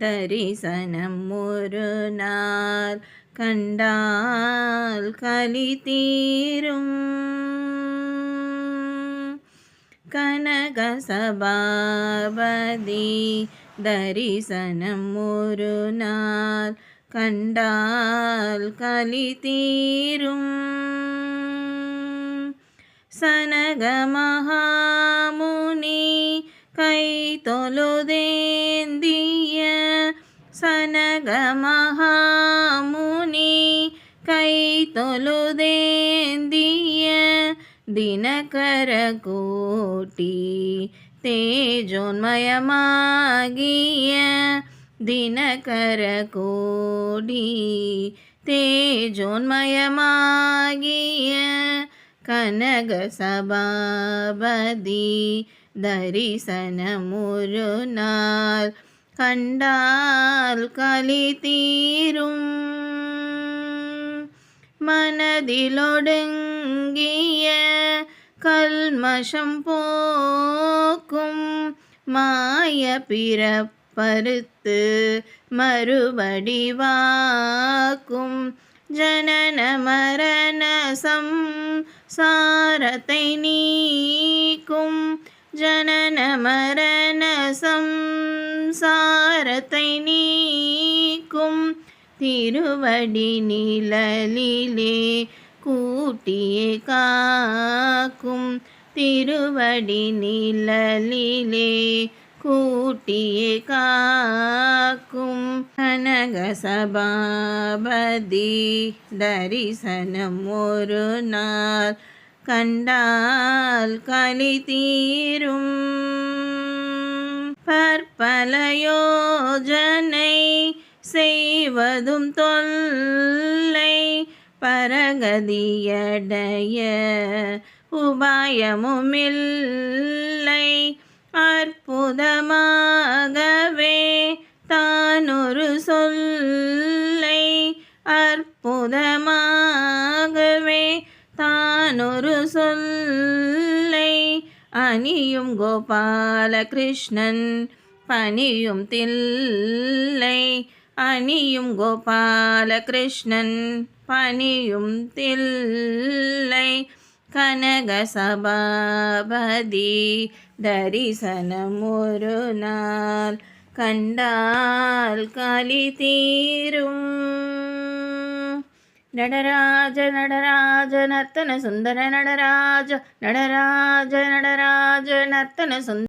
தரிசனம் ஒரு நாள் கண்டால் கலி தீரும். கனக சபாபதி தரிசனம் ஒரு நாள் கண்டால் கலி தீரும். சனக மகாமுனி கை தொழுதேந்திய சனக மகாமுனி கை தொழுதேந்திய தினகர கோட்டி தேஜோன்மயமாகிய தினகர கோடி தேஜோன்மயமாகிய கனக சபாபதி தரிசனம் ஒரு நாள் கண்டால் கலி தீரும். மனதிலொடுங்கிய கல்மஷம் போக்கும் மாய பிறப்பறுத்து மறுபடி வாக்கும் ஜனன மரண சம்சாரத்தை நீக்கும் ஜனன மரண சம்சாரத்தை நீக்கும் திருவடி நிழலிலே கூட்டியே காக்கும் திருவடி நிழலிலே கூட்டியே காக்கும். கனக சபாபதி தரிசனம் ஒரு நாள் கண்டால் கலி தீரும். பற்பல யோஜனை செய்வதும் தொல்லை பரகதியடைய உபாயமுமில்லை. அற்புதமாகவே தானொரு சொல்லை அற்புதமாகவே தானொரு சொல்லை அணியும் கோபாலகிருஷ்ணன் பணியும் தில்லை அணியும் கோபாலகிருஷ்ணன் பணியும் தில்லை. கனக சபாபதி தரிசனம் ஒரு நாள் கண்டால் கலி தீரும். நடராஜ நடராஜ நர்த்தன சுந்தர நடராஜ நடராஜ நடராஜ நர்த்தன சுந்தர